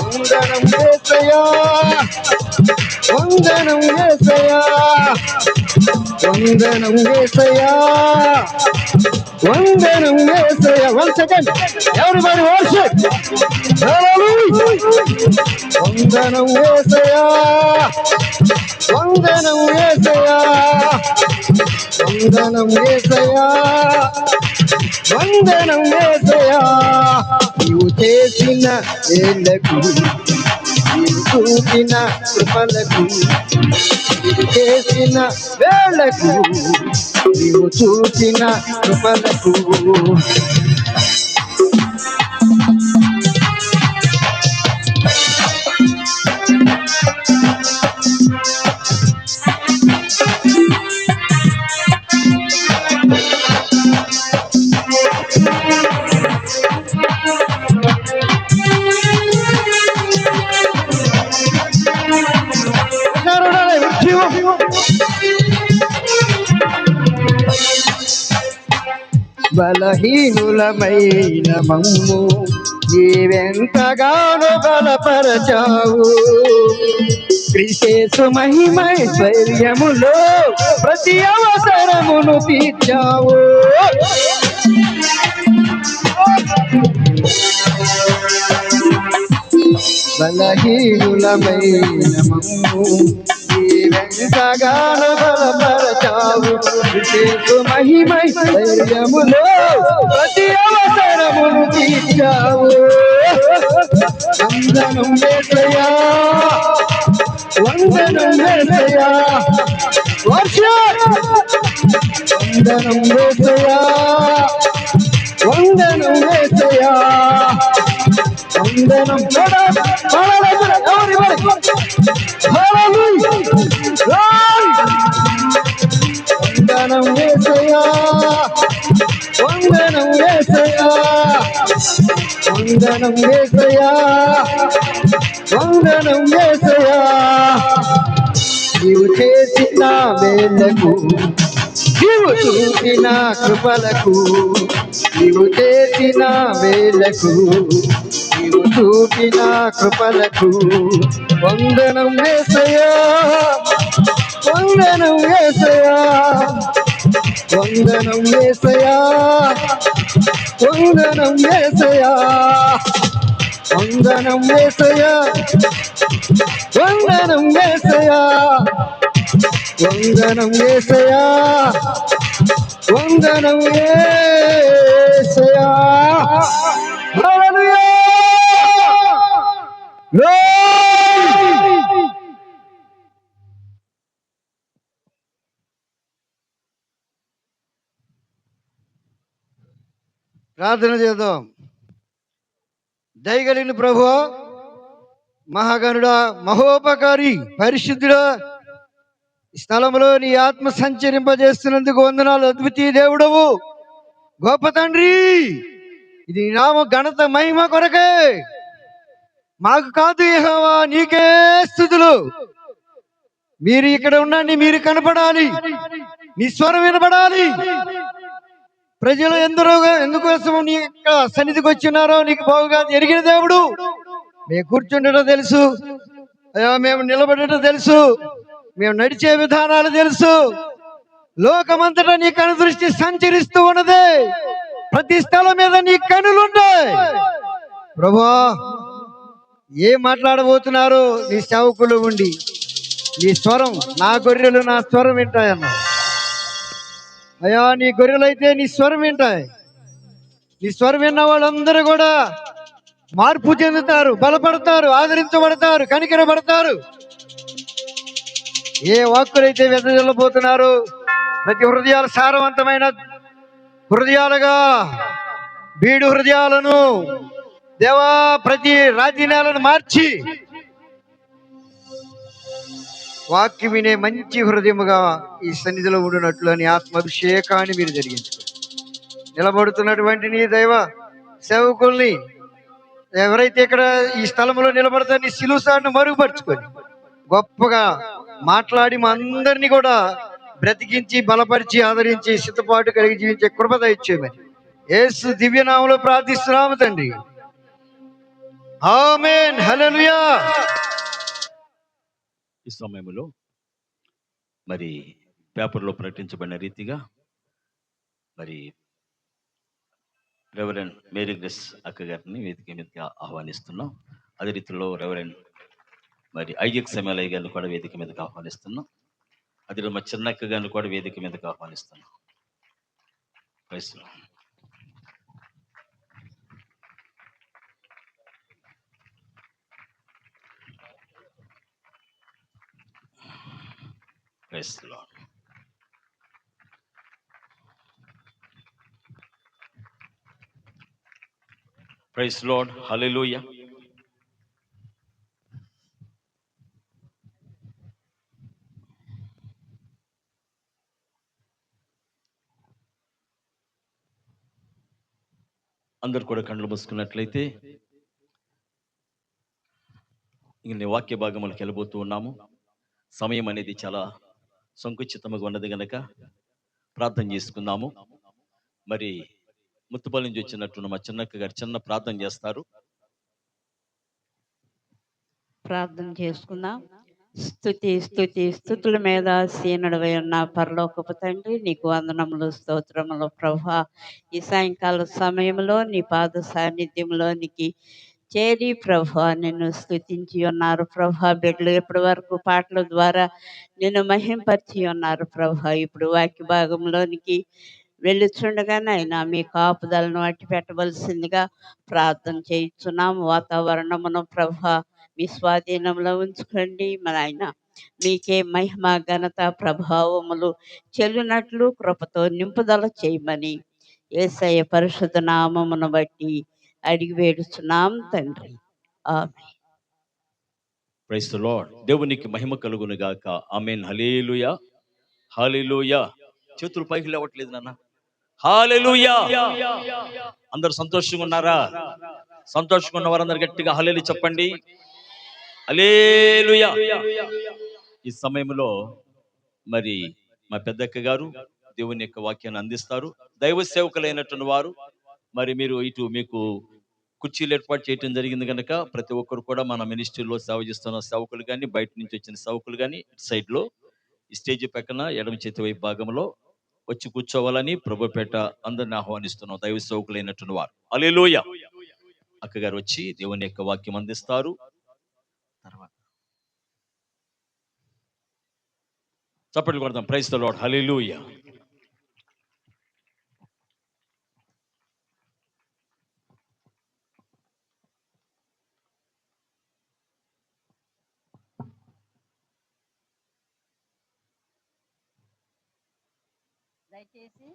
వందనం యేసయ్యా, వందనం యేసయ్యా, వందనం యేసయ్యా, వందనం యేసయ్యా. 1 second, everybody worship. వందనం యేసయ్యా, వందనం యేసయ్యా, వందనం యేసయ్యా, వందనం యేసయ్యా. నీవు చేసిన వేళకు, నీవు చూపిన కృపలకు, నీవు చేసిన వేళకు, నీవు చూపిన కృపలకు. బలహీనులమైన మమ్ము నీవెంతగానో బలపరచావు. క్రీస్తు మహిమైశ్వర్యములో ప్రతి అవసరమును తీర్చావు. బలహీనులమైన మమ్ము నీవెంతగానో బలపరచావు. క్రీస్తు మహిమైశ్వర్యములో ప్రతి అవసరమును తీర్చావు. వందనం యేసయ్యా, వందనం యేసయ్యా, వందనం యేసయ్యా, వందనం యేసయ్యా, వందనం. వందనం యేసయ్యా, వందనం యేసయ్యా, వందనం యేసయ్యా, వందనం యేసయ్యా. నీవు చేసిన వేళకు, నీవు చూపిన కృపలకు, నీవు చేసిన వేళకు, నీవు చూపిన కృపలకు. వందనం యేసయ్యా, వందనం యేసయ్యా, వందనం యేసయ్యా, వందనం యేసయ్యా, వందనం యేసయ్యా, వందనం యేసయ్యా, వందనం యేసయ్యా, వందనం యేసయ్యా. హల్లెలూయా. ప్రార్థన చేద్దాం. దయగలిగిన ప్రభువా, మహాగణుడా, మహోపకారి, పరిశుద్ధుడా, ఈ స్థలంలో నీ ఆత్మ సంచరింపజేస్తున్నందుకు వందనాలు. అద్వితీయ దేవుడవు, గొప్ప తండ్రి, ఇది నామ ఘనత మహిమ కొరకే, మాకు కాదు యెహోవా, నీకే స్తుతులు. మీరు ఇక్కడ ఉండండి, మీరు కనపడాలి, నీ స్వరం వినపడాలి. ప్రజలు ఎందుకోసం నీ యొక్క సన్నిధికి వచ్చినారో నీకు బాగుగా ఎరిగిన దేవుడు. మేము కూర్చుండటం తెలుసు, మేము నిలబడటం తెలుసు, మేము నడిచే విధానాలు తెలుసు. లోకమంతటా నీ కను దృష్టి సంచరిస్తూ ఉన్నదే, ప్రతి స్థలం మీద నీ కనులుంటాయి. ప్రభువా, ఏం మాట్లాడబోతున్నారు నీ సేవకులు ఉండి, నీ స్వరం, నా గొర్రెలు నా స్వరం వింటాయన్నా. అయ్యా, నీ గొర్రెలైతే నీ స్వరం వింటాయి. నీ స్వరం విన్న వాళ్ళందరూ కూడా మార్పు చెందుతారు, బలపడతారు, ఆదరించబడతారు, కనికరబడతారు. ఏ వాక్కులైతే వెదజల్లబోతున్నారు, ప్రతి హృదయాలు సారవంతమైన హృదయాలుగా, బీడు హృదయాలను దేవా, ప్రతి రాజీనాలను మార్చి వాక్యం వినే మంచి హృదయముగా ఈ సన్నిధిలో ఉండినట్లు అని ఆత్మాభిషేకాన్ని మీరు జరిగించుకోండి. నిలబడుతున్నటువంటి నీ దైవ సేవకుల్ని, ఎవరైతే ఇక్కడ ఈ స్థలంలో నిలబడతారో నీ శిలువ సాటును మరుగుపరుచుకొని గొప్పగా మాట్లాడి మా అందరినీ కూడా బ్రతికించి, బలపరిచి, ఆదరించి, సిద్ధపాటు కలిగి జీవించే కృప దయచేయమని యేసు దివ్యనామములో ప్రార్థిస్తున్నాము తండ్రి. ఆమేన్. హల్లెలూయా. ఈ సమయంలో మరి పేపర్లో ప్రకటించబడిన రీతిగా మరి రెవరెండ్ మేరీ గ్రేస్ అక్క గారిని వేదిక మీదకి ఆహ్వానిస్తున్నాం. అదే రీతిలో రెవరెండ్ మరి ఐజక్ సెమలయ్య గారిని కూడా వేదిక మీదకి ఆహ్వానిస్తున్నాం. అదే మా చిన్నక్క గారిని కూడా వేదిక మీదకి ఆహ్వానిస్తున్నాం. వయసులో వయసులో ప్రైస్ లార్డ్. హల్లెలూయా. అందరు కూడా కళ్ళు మూసుకున్నట్లయితే ఇంక వాక్య భాగములకు వెళ్ళబోతూ ఉన్నాము. సమయం అనేది చాలా సంకుచితముగా ఉన్నది గనక ప్రార్థన చేసుకుందాము. మరి ముత్తుపల్లి నుంచి వచ్చినట్టు మా చిన్నక్క గారు చిన్న ప్రార్థన చేస్తారు. ప్రార్థన చేసుకుందాం. స్తుతుల మీద సీనుడవై ఉన్న పరలోకపు తండ్రి, నీకు వందనములు, స్తోత్రములు ప్రభా. ఈ సాయంకాల సమయంలో నీ పాద సాన్నిధ్యంలోనికి చేరి ప్రభా నిన్ను స్తుతించి ఉన్నారు ప్రభా. బిడ్డలు ఇప్పటి వరకు పాటల ద్వారా నిన్ను మహింపరిచి ఉన్నారు ప్రభా. ఇప్పుడు వాక్య భాగంలోనికి వెళ్ళుచుండగా నాయనా మీ కాపుదలను అట్టి పెట్టవలసిందిగా ప్రార్థన చేయించున్నాం. వాతావరణమును ప్రభా మీ స్వాధీనంలో ఉంచుకోండి మన ఆయన. మీకే మహిమ ఘనత ప్రభావములు చెల్లినట్లు కృపతో నింపుదల చేయమని యేసయ్య పరిశుద్ధ నామమును బట్టి అడిగి వేడుచున్నాం తండ్రి. ఆమేన్. Praise the Lord. దేవునికి మహిమ కలుగును గాక. ఆమేన్. హల్లెలూయా. హల్లెలూయా. చేతులు పైకి లేవట్లేదు నాన్న. హల్లెలూయా. అందరూ సంతోషంగా ఉన్నారా? సంతోషంగా ఉన్న వారందరూ గట్టిగా హల్లెలూయా చెప్పండి. హల్లెలూయా. ఈ సమయంలో మరి మా పెద్దక్క గారు దేవుని యొక్క వాక్యాన్ని అందిస్తారు. దైవ సేవకులైనటువంటి వారు మరి మీరు ఇటు మీకు కుర్చీలు ఏర్పాటు చేయడం జరిగింది కనుక ప్రతి ఒక్కరు కూడా మన మినిస్ట్రీలో సేవ చేస్తున్న సేవకులు కానీ బయట నుంచి వచ్చిన సేవకులు కానీ సైడ్ లో ఈ స్టేజ్ పక్కన ఎడమ చేతి వైపు భాగంలో వచ్చి కూర్చోవాలని ప్రభుపేట అందరిని ఆహ్వానిస్తున్నాం. దైవ సేవకులైనటువంటి వారు హల్లెలూయా. అక్కగారు వచ్చి దేవుని యొక్క వాక్యం అందిస్తారు. తర్వాత చప్పట్లు కొడదాం. Praise the Lord. హల్లెలూయా. దయచేసి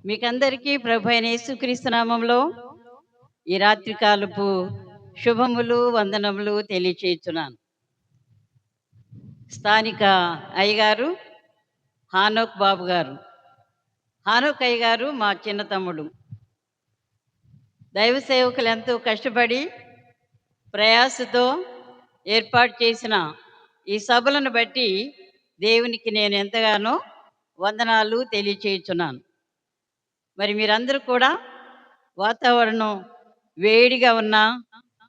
మీకందరికీ ప్రభు అయిన యేసుక్రీస్తు నామములో ఈ రాత్రికాలపు శుభములు వందనములు తెలియచేస్తున్నాను. స్థానిక అయ్యగారు హానోక్ బాబు గారు, హానోక్ అయ్య గారు మా చిన్న తమ్ముడు. దైవ సేవకులు ఎంతో కష్టపడి ప్రయాసతో ఏర్పాటు చేసిన ఈ సభలను బట్టి దేవునికి నేను ఎంతగానో వందనాలు తెలియచేస్తున్నాను. మరి మీరందరూ కూడా వాతావరణం వేడిగా ఉన్న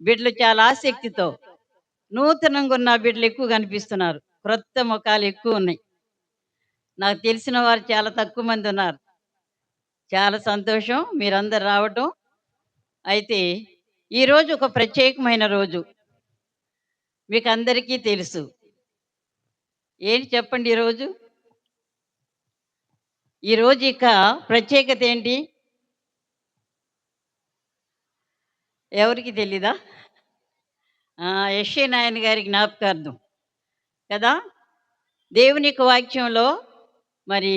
బిడ్డలు చాలా ఆసక్తితో, నూతనంగా ఉన్న బిడ్డలు ఎక్కువ కనిపిస్తున్నారు. క్రొత్త ముఖాలు ఎక్కువ ఉన్నాయి. నాకు తెలిసిన వారు చాలా తక్కువ మంది ఉన్నారు. చాలా సంతోషం మీరందరు రావటం. అయితే ఈరోజు ఒక ప్రత్యేకమైన రోజు, మీకు అందరికీ తెలుసు. ఏంటి చెప్పండి ఈరోజు ఇక ప్రత్యేకత ఏంటి? ఎవరికి తెలీదా? యెషయా నాయన గారి జ్ఞాపకార్థం కదా. దేవుని యొక్క వాక్యంలో మరి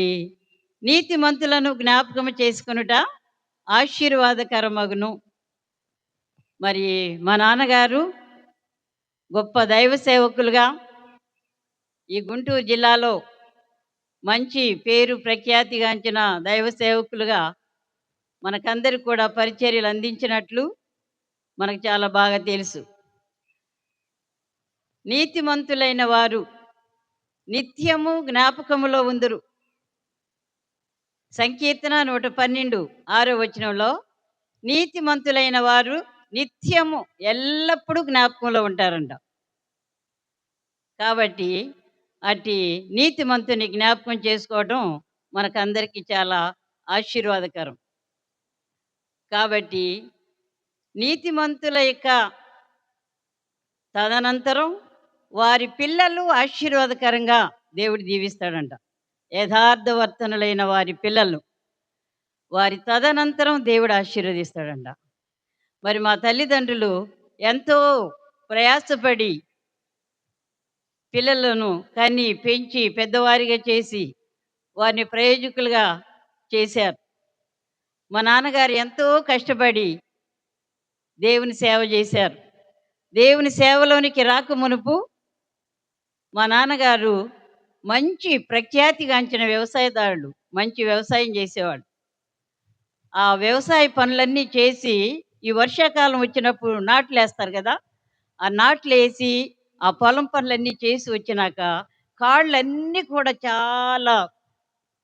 నీతిమంతులను జ్ఞాపకం చేసుకొనుట ఆశీర్వాదకరమగును. మరి మా నాన్నగారు గొప్ప దైవ సేవకులుగా ఈ గుంటూరు జిల్లాలో మంచి పేరు ప్రఖ్యాతిగాంచిన దైవ సేవకులుగా మనకందరికి కూడా పరిచర్యలు అందించినట్లు మనకు చాలా బాగా తెలుసు. నీతిమంతులైన వారు నిత్యము జ్ఞాపకములో ఉందురు. సంకీర్తన 112:6 నీతిమంతులైన వారు నిత్యము ఎల్లప్పుడూ జ్ఞాపకంలో ఉంటారంట. కాబట్టి అట్టి నీతిమంతుని జ్ఞాపకం చేసుకోవడం మనకందరికీ చాలా ఆశీర్వాదకరం. కాబట్టి నీతిమంతుల యొక్క తదనంతరం వారి పిల్లలు ఆశీర్వాదకరంగా దేవుడు దీవిస్తాడంట. యథార్థవర్తనులైన వారి పిల్లలు వారి తదనంతరం దేవుడు ఆశీర్వదిస్తాడంట. మరి మా తల్లిదండ్రులు ఎంతో ప్రయాసపడి పిల్లలను కని పెంచి పెద్దవారిగా చేసి వారిని ప్రయోజకులుగా చేశారు. మా నాన్నగారు ఎంతో కష్టపడి దేవుని సేవ చేశారు. దేవుని సేవలోనికి రాక మునుపు మా నాన్నగారు మంచి ప్రఖ్యాతిగాంచిన వ్యవసాయదారులు, మంచి వ్యవసాయం చేసేవాడు. ఆ వ్యవసాయ పనులన్నీ చేసి ఈ వర్షాకాలం వచ్చినప్పుడు నాట్లు వేస్తారు కదా, ఆ నాట్లు వేసి ఆ పొలం పనులన్నీ చేసి వచ్చినాక కాళ్ళన్నీ కూడా చాలా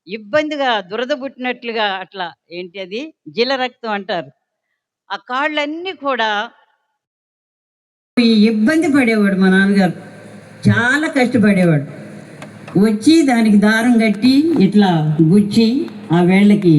ఇబ్బందిగా దురద పుట్టినట్లుగా అట్లా ఏంటి అది జీల రక్తం అంటారు. ఆ కాళ్ళన్నీ కూడా ఇబ్బంది పడేవాడు మా నాన్నగారు. చాలా కష్టపడేవాడు. వచ్చి దానికి దారం కట్టి ఇట్లా గుచ్చి ఆ వేళ్ళకి